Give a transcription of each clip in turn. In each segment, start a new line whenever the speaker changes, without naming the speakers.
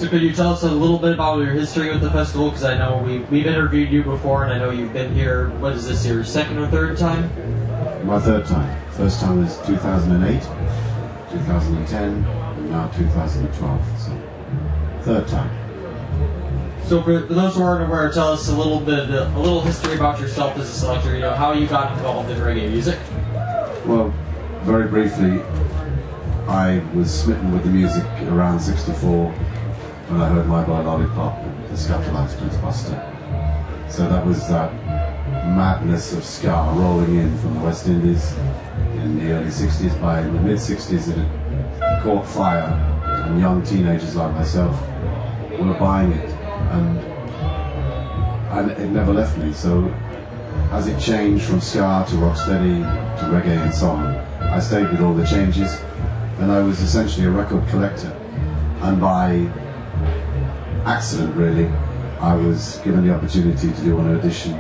So could you tell us a little bit about your history with the festival? Because I know we've interviewed you before, and I know you've been here, what is this, your second or third time?
My third time. First time was 2008, 2010, and now 2012. So, third time.
So for those who aren't aware, tell us a little history about yourself as a selector, you know, how you got involved in reggae music.
Well, very briefly, I was smitten with the music around 64 when I heard My Boy Lollipop and the Scatterlights Prince Buster. So that was that madness of ska rolling in from the West Indies in the early 60s. By the mid 60s it had caught fire, and young teenagers like myself were buying it, and it never left me. So as it changed from ska to rocksteady to reggae and so on, I stayed with all the changes, and I was essentially a record collector. And by accident, really, I was given the opportunity to do an audition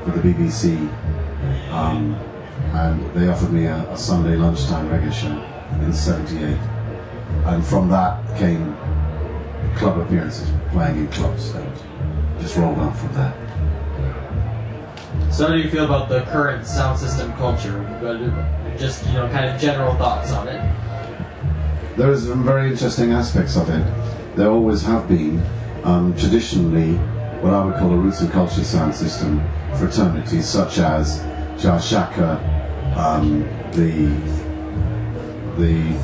for the BBC, and they offered me a Sunday lunchtime reggae show in '78, and from that came club appearances, playing in clubs, and just rolled on from that.
So how do you feel about the current sound system culture? Just, you know, kind of general thoughts on it.
There are some very interesting aspects of it. There always have been. Traditionally, what I would call a roots and culture sound system fraternities, such as Shaka, the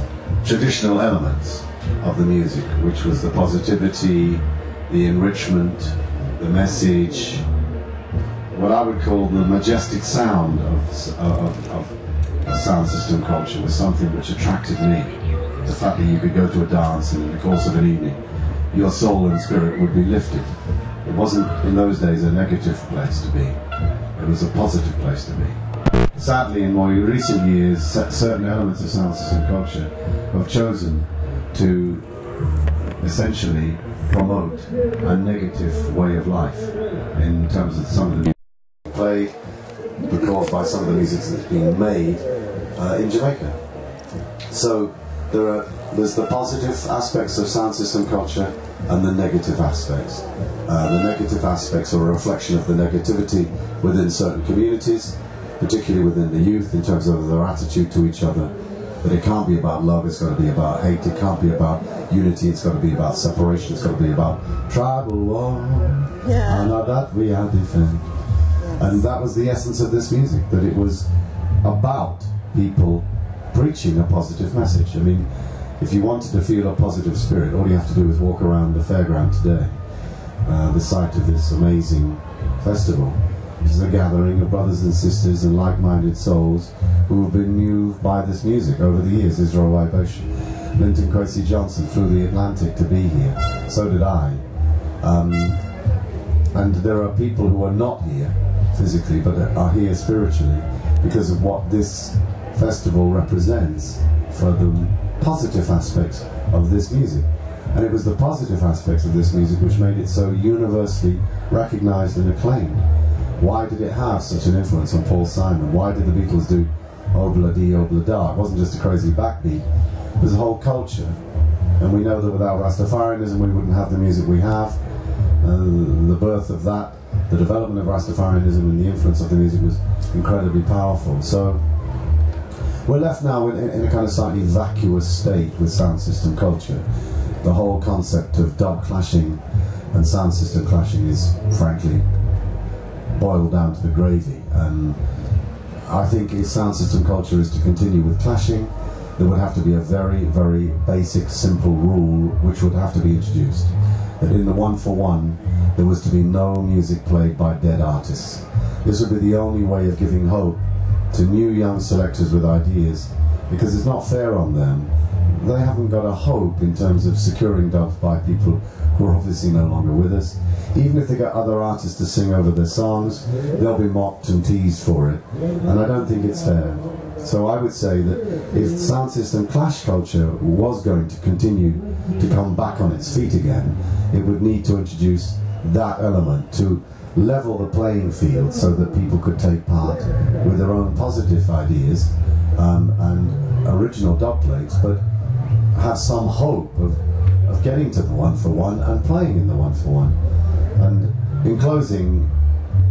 traditional elements of the music, which was the positivity, the enrichment, the message, what I would call the majestic sound of sound system culture, was something which attracted me. The fact that you could go to a dance and in the course of an evening your soul and spirit would be lifted. It wasn't in those days a negative place to be, it was a positive place to be. Sadly, in more recent years, certain elements of sound system culture have chosen to essentially promote a negative way of life in terms of some of the music played, because by some of the music that's being made in Jamaica. So there's the positive aspects of sound system culture and the negative aspects. The negative aspects are a reflection of the negativity within certain communities, particularly within the youth in terms of their attitude to each other. But it can't be about love, it's got to be about hate, it can't be about unity, it's got to be about separation, it's got to be about tribal war, and now that we are different. And that was the essence of this music, that it was about people preaching a positive message. I mean, if you wanted to feel a positive spirit, all you have to do is walk around the fairground today, the site of this amazing festival, which is a gathering of brothers and sisters and like-minded souls who have been moved by this music over the years. Israel Waiboshi, Linton Kwesi Johnson flew the Atlantic to be here, so did I. And there are people who are not here physically but are here spiritually because of what this festival represents for the positive aspects of this music. And it was the positive aspects of this music which made it so universally recognized and acclaimed. Why did it have such an influence on Paul Simon? Why did the Beatles do Obla Di Obla Da? It wasn't just a crazy backbeat, it was a whole culture. And we know that without Rastafarianism we wouldn't have the music we have. The birth of that, the development of Rastafarianism and the influence of the music was incredibly powerful. So we're left now in a kind of slightly vacuous state with sound system culture. The whole concept of dub clashing and sound system clashing is, frankly, boiled down to the gravy. And I think if sound system culture is to continue with clashing, there would have to be a very, very basic, simple rule which would have to be introduced. That in the 1-for-1, there was to be no music played by dead artists. This would be the only way of giving hope to new young selectors with ideas, because it's not fair on them. They haven't got a hope in terms of securing dubs by people who are obviously no longer with us. Even if they get other artists to sing over their songs, they'll be mocked and teased for it, and I don't think it's fair. So I would say that if sound system clash culture was going to continue to come back on its feet again, it would need to introduce that element to level the playing field so that people could take part with their own positive ideas and original dub plates, but have some hope of of getting to the 1-for-1 and playing in the 1-for-1. And in closing,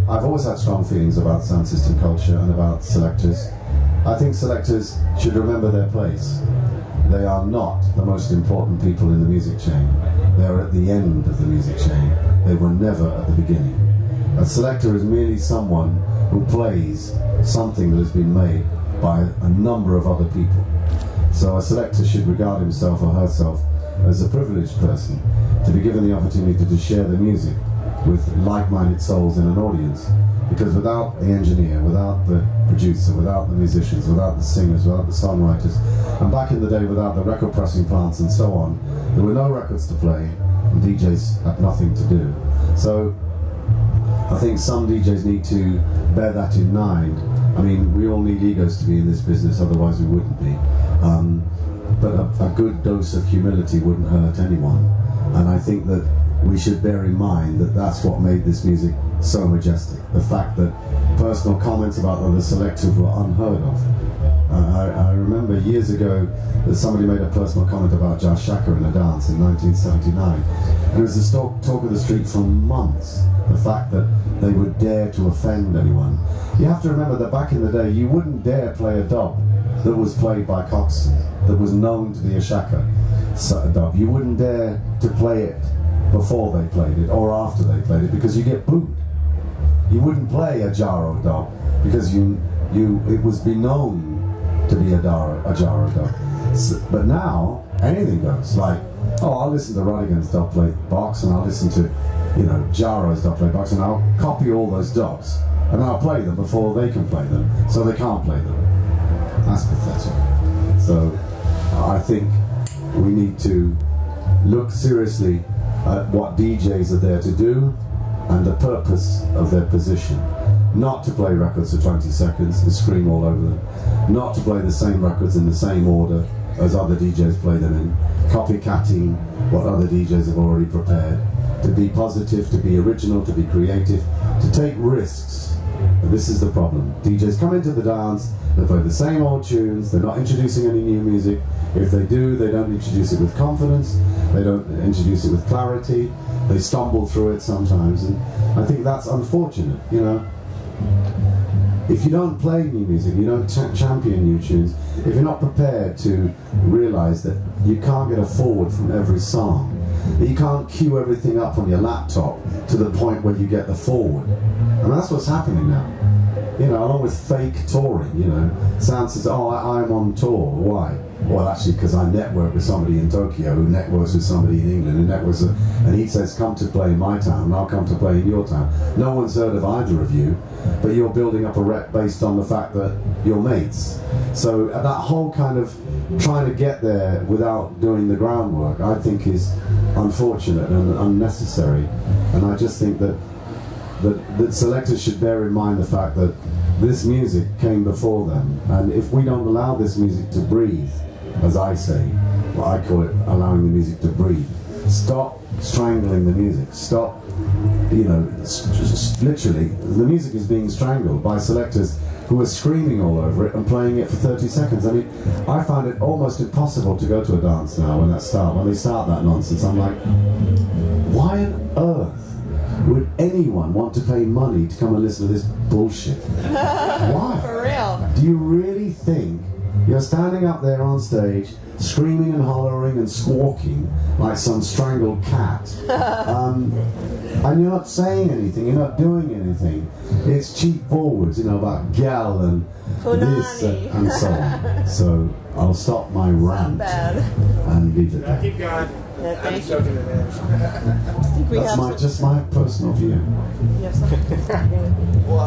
I've always had strong feelings about sound system culture and about selectors. I think selectors should remember their place. They are not the most important people in the music chain. They are at the end of the music chain. They were never at the beginning. A selector is merely someone who plays something that has been made by a number of other people. So a selector should regard himself or herself as a privileged person to be given the opportunity to share the music with like-minded souls in an audience. Because without the engineer, without the producer, without the musicians, without the singers, without the songwriters, and back in the day without the record pressing plants and so on, there were no records to play and DJs had nothing to do. So I think some DJs need to bear that in mind. I mean, we all need egos to be in this business, otherwise we wouldn't be. But a good dose of humility wouldn't hurt anyone. And I think that we should bear in mind that that's what made this music so majestic. The fact that personal comments about other selectors were unheard of. I remember years ago that somebody made a personal comment about Josh Shaka in a dance in 1979. And it was the talk of the street for months. The fact that they would dare to offend anyone. You have to remember that back in the day, you wouldn't dare play a dub that was played by Coxston, that was known to be a Shaka dub. You wouldn't dare to play it before they played it or after they played it because you get booed. You wouldn't play a Jaro dub because it was known to be a Jaro dub. So, but now anything goes. Like, oh, I'll listen to Rodigan's dub plate box and I'll listen to, you know, Jaro's dub plate box and I'll copy all those dubs and I'll play them before they can play them, so they can't play them. That's pathetic. So I think we need to look seriously at what DJs are there to do and the purpose of their position. Not to play records for 20 seconds and scream all over them. Not to play the same records in the same order as other DJs play them in. Copycatting what other DJs have already prepared. To be positive, to be original, to be creative, to take risks. And this is the problem. DJs come into the dance, they play the same old tunes, they're not introducing any new music. If they do, they don't introduce it with confidence, they don't introduce it with clarity, they stumble through it sometimes, and I think that's unfortunate, you know. If you don't play new music, you don't champion new tunes, if you're not prepared to realize that you can't get a forward from every song, that you can't queue everything up on your laptop to the point where you get the forward. And that's what's happening now. You know, along with fake touring, you know. Sound says, oh, I'm on tour. Why? Well, actually, because I network with somebody in Tokyo who networks with somebody in England who networks with, and he says, come to play in my town, and I'll come to play in your town. No one's heard of either of you, but you're building up a rep based on the fact that you're mates. So that whole kind of trying to get there without doing the groundwork, I think is unfortunate and unnecessary. And I just think that selectors should bear in mind the fact that this music came before them, and if we don't allow this music to breathe, as I say, well, I call it allowing the music to breathe. Stop strangling the music. Stop, you know, just literally, the music is being strangled by selectors who are screaming all over it and playing it for 30 seconds. I mean, I find it almost impossible to go to a dance now when they start that nonsense. I'm like, why on earth would anyone want to pay money to come and listen to this bullshit? Why?
For real. Do
you really think you're standing up there on stage screaming and hollering and squawking like some strangled cat and you're not saying anything, you're not doing anything? It's cheap forwards, you know, about gal and this and so on. So I'll stop my rant and leave it there.
Keep going.
Yeah,
I'm soaking it in.
That's just my personal view.
You have something?
Well,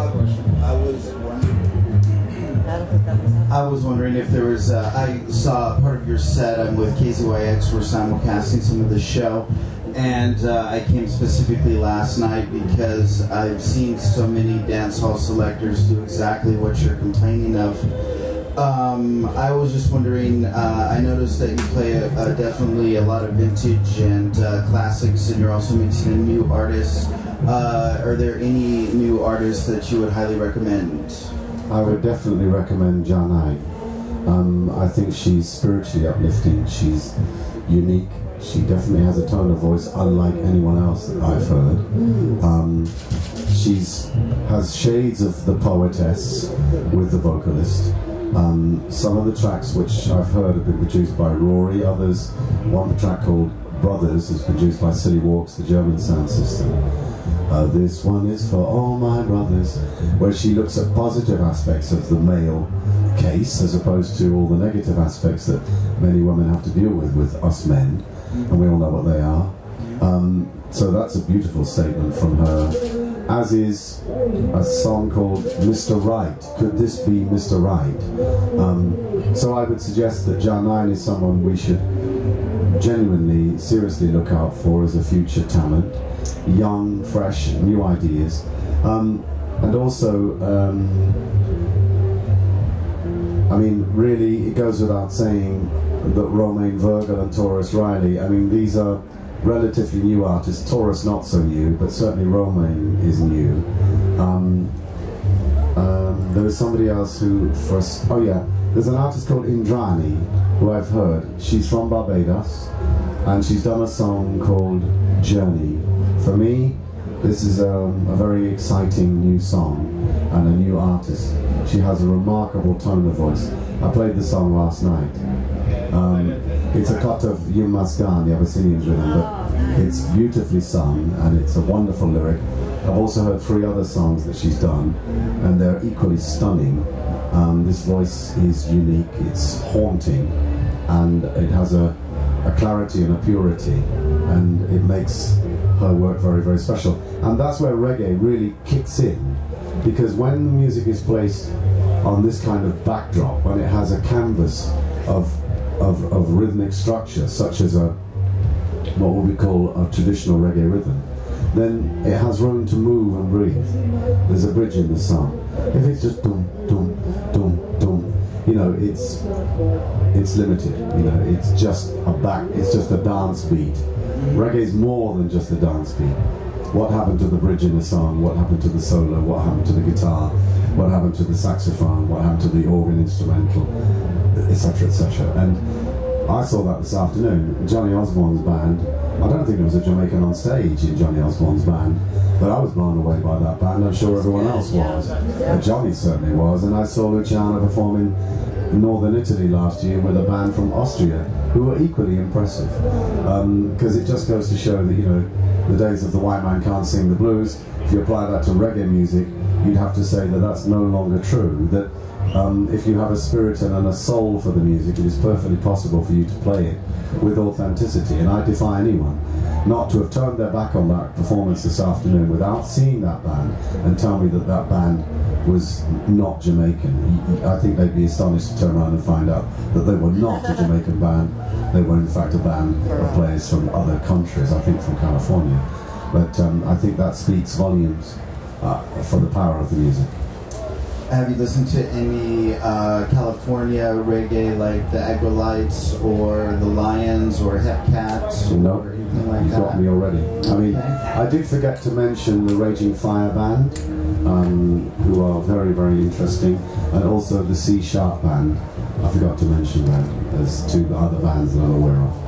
I was wondering if there was, I saw part of your set. I'm with KZYX, we're simulcasting some of the show, and I came specifically last night because I've seen so many dance hall selectors do exactly what you're complaining of. I was just wondering, I noticed that you play definitely a lot of vintage and classics, and you're also mixing in new artists. Are there any new artists that you would highly recommend?
I would definitely recommend Janai. I think she's spiritually uplifting, she's unique, She definitely has a tone of voice unlike anyone else that I've heard. She's has shades of the poetess with the vocalist. Some of the tracks which I've heard have been produced by Rory, others, one track called Brothers is produced by Silly Walks, the German sound system. This one is for all my brothers, where she looks at positive aspects of the male case as opposed to all the negative aspects that many women have to deal with us men, and we all know what they are. So that's a beautiful statement from her, as is a song called Mr. Right. Could this be Mr. Right? So I would suggest that Janine is someone we should genuinely, seriously look out for as a future talent. Young, fresh, new ideas. And also, I mean, really, it goes without saying that Romain Virgil and Taurus Riley, I mean, these are relatively new artists. Taurus not so new, but certainly Romain is new. There was somebody else who, oh yeah, there's an artist called Indrani, who I've heard. She's from Barbados, and she's done a song called Journey. For me, this is a very exciting new song and a new artist. She has a remarkable tone of voice. I played the song last night. It's a cut of Yum Maskan, the Abyssinian rhythm, but it's beautifully sung and it's a wonderful lyric. I've also heard 3 other songs that she's done, and they're equally stunning. This voice is unique, it's haunting, and it has a clarity and a purity, and it makes her work very, very special. And that's where reggae really kicks in, because when music is placed on this kind of backdrop, when it has a canvas of rhythmic structure, such as what we call a traditional reggae rhythm, then it has room to move and breathe. There's a bridge in the song. If it's just dum dum dum dum, you know, it's limited. You know, it's just a dance beat. Reggae is more than just a dance beat. What happened to the bridge in a song? What happened to the solo? What happened to the guitar? What happened to the saxophone? What happened to the organ instrumental? Etc. etc. And I saw that this afternoon. Johnny Osborne's band. I don't think there was a Jamaican on stage in Johnny Osborne's band, but I was blown away by that band. I'm sure everyone else was. Johnny certainly was. And I saw Luciana performing in northern Italy last year with a band from Austria who were equally impressive. Because it just goes to show that, you know, the days of the white man can't sing the blues. If you apply that to reggae music, you'd have to say that that's no longer true. That if you have a spirit and a soul for the music, it is perfectly possible for you to play it with authenticity. And I defy anyone not to have turned their back on that performance this afternoon without seeing that band and tell me that that band was not Jamaican. I think they'd be astonished to turn around and find out that they were not a Jamaican band. They were in fact a band of players from other countries, I think from California. But I think that speaks volumes for the power of the music.
Have you listened to any California reggae like the Agrolites or the Lions or Hep Cats or anything like that?
You've got me already. I mean, I did forget to mention the Raging Fire Band, who are very, very interesting, and also the C Sharp Band. I forgot to mention that. There's 2 other bands that I'm aware of.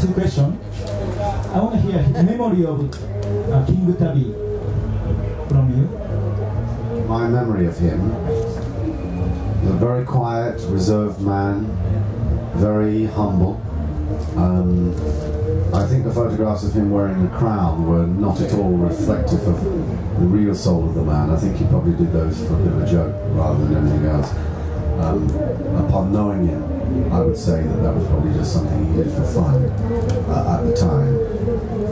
Two questions. I want to hear the memory of King Tabi from you.
My memory of him, a very quiet, reserved man, very humble. I think the photographs of him wearing a crown were not at all reflective of the real soul of the man. I think he probably did those for a bit of a joke rather than anything else. Upon knowing him, I would say that that was probably just something he did for fun at the time.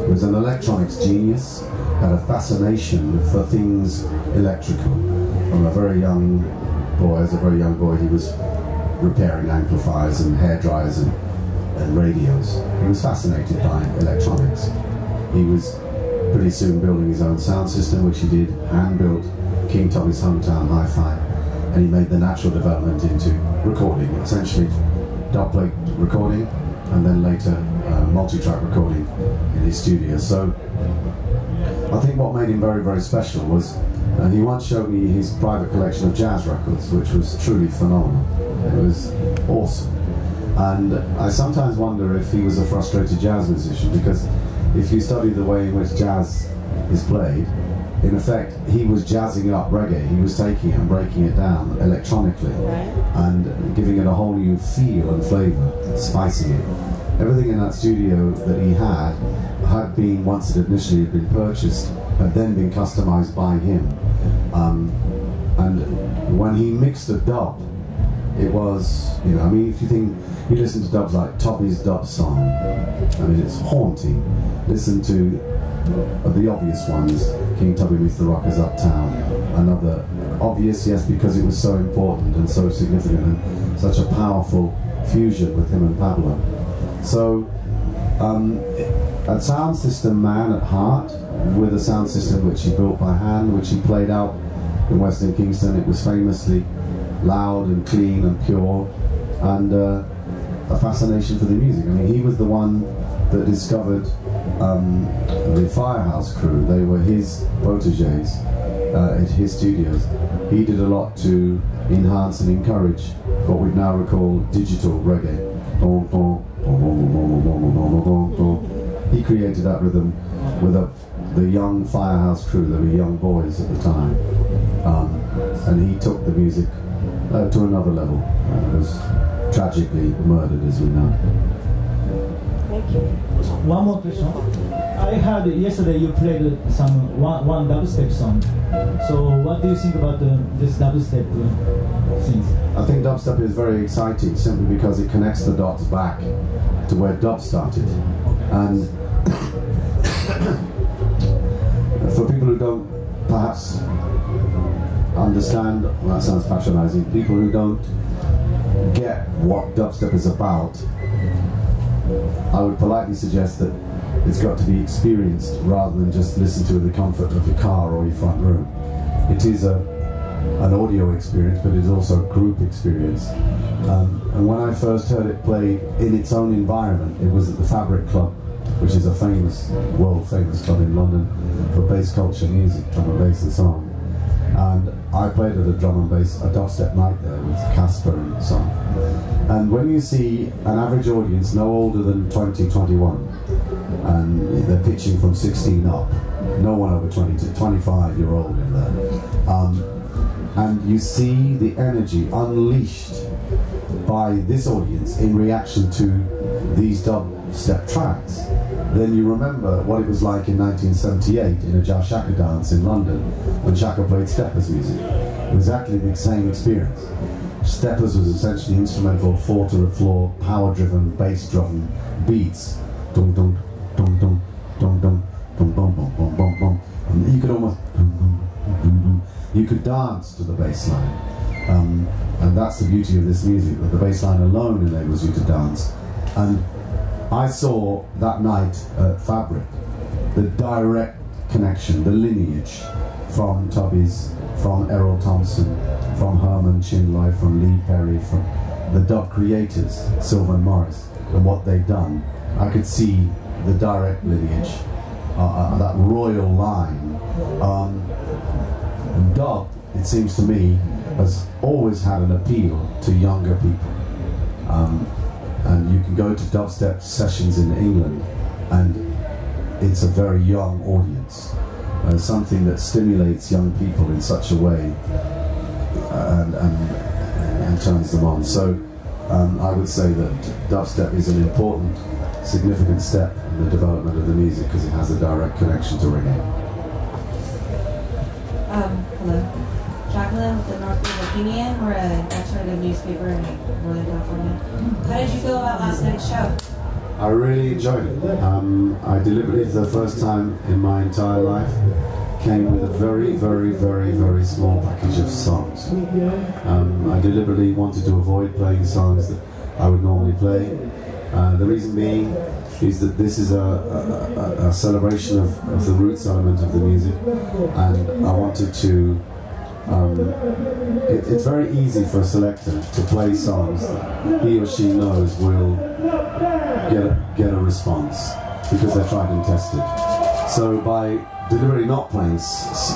He was an electronics genius, had a fascination for things electrical. From a very young boy, as a very young boy, he was repairing amplifiers and hairdryers and radios. He was fascinated by electronics. He was pretty soon building his own sound system, which he did, hand-built King Tommy's Hometown Hi-Fi, and he made the natural development into recording, essentially dub plate recording, and then later multi-track recording in his studio. So I think what made him very, very special was he once showed me his private collection of jazz records, which was truly phenomenal. It was awesome. And I sometimes wonder if he was a frustrated jazz musician, because if you study the way in which jazz is played, in effect, he was jazzing up reggae. He was taking it and breaking it down electronically and giving it a whole new feel and flavour, spicing it. Everything in that studio that he had been, once it initially had been purchased, had then been customised by him. And when he mixed a dub, it was, you know, I mean, if you think, you listen to dubs like Toby's Dub Song, I mean, it's haunting. Listen to the obvious ones, King Tubby Meets the Rockers Uptown, another obvious, yes, because it was so important and so significant and such a powerful fusion with him and Pablo. So, a sound system man at heart, with a sound system which he built by hand, which he played out in Western Kingston. It was famously loud and clean and pure, and a fascination for the music. I mean, he was the one that discovered the Firehouse crew. They were his proteges at his studios. He did a lot to enhance and encourage what we now recall digital reggae. He created that rhythm with the young Firehouse crew. They were young boys at the time, and he took the music to another level, and was tragically murdered, as we know.
Thank you.
One more question. I heard yesterday you played one dubstep song. So what do you think about this dubstep thing?
I think dubstep is very exciting simply because it connects the dots back to where dub started. And for people who don't perhaps understand, well, that sounds patronizing, people who don't get what dubstep is about, I would politely suggest that it's got to be experienced rather than just listen to in the comfort of your car or your front room. It is an audio experience, but it is also a group experience. And when I first heard it played in its own environment, it was at the Fabric Club, which is a famous, world famous club in London for bass culture music, drum and bass and so on. And I played at a drum and bass, a dubstep night there with Casper and so on. And when you see an average audience no older than 20, 21, and they're pitching from 16 up, no one over 22, 25-year-old in there, and you see the energy unleashed by this audience in reaction to these dubstep tracks, then you remember what it was like in 1978 in a Jazz Shaka dance in London when Shaka played Steppers music. It was exactly the same experience. Steppers was essentially instrumental, 4-to-the-floor, power-driven, bass-driven beats. Dum dum dum dum dum dum dum dum dum dum dum dum. And you could almost you could dance to the bass line. And that's the beauty of this music, that the bass line alone enables you to dance. And I saw that night at Fabric the direct connection, the lineage from Tubby's, from Errol Thompson, from Herman Chinloy, from Lee Perry, from the dub creators, Sylvan Morris, and what they'd done. I could see the direct lineage, that royal line. And dub, it seems to me, has always had an appeal to younger people. And you can go to dubstep sessions in England, and it's a very young audience. Something that stimulates young people in such a way and turns them on. So I would say that dubstep is an important, significant step in the development of the music because it has a direct connection to reggae.
Hello. Jacqueline with the Northwood Opinion. We're an alternative newspaper in Northern California. How did you feel about last night's show?
I really enjoyed it. I deliberately, for the first time in my entire life, came with a very, very, very, very small package of songs. I deliberately wanted to avoid playing songs that I would normally play. The reason being is that this is a celebration of the roots element of the music, and I wanted to it's very easy for a selector to play songs that he or she knows will get a response because they're tried and tested. So by deliberately not playing,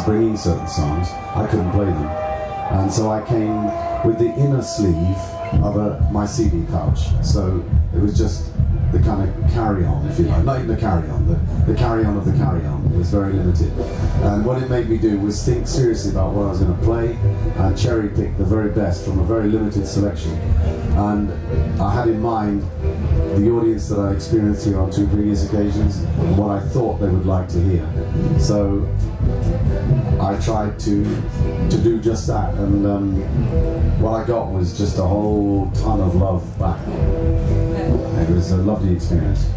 bringing certain songs, I couldn't play them. And so I came with the inner sleeve of my CD pouch. So it was just the kind of carry-on, if you like. Not even the carry-on, the carry-on of the carry-on. It was very limited. And what it made me do was think seriously about what I was going to play and cherry-pick the very best from a very limited selection. And I had in mind the audience that I experienced here on 2 previous occasions and what I thought they would like to hear. So I tried to do just that, and what I got was just a whole ton of love back. It was a lovely experience.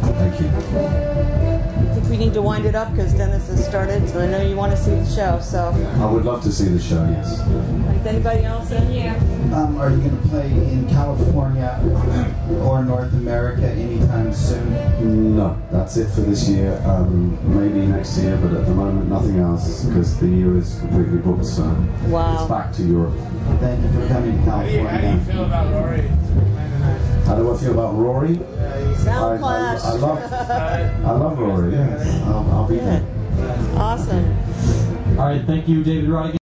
Thank you.
I think we need to wind it up because Dennis has started, so I know you want to see the show. So
I would love to see the show, yes.
Is anybody else in here?
Are you going to play in California or North America anytime soon?
No, that's it for this year. Maybe next year, but at the moment nothing else because the year is completely booked, so it's back to Europe.
Thank you for coming to California.
How do you feel about Rory?
How do I feel about Rory?
Sound clash.
I love Rory, yes. I'll be there.
Awesome.
All right, thank you, David Rodigan.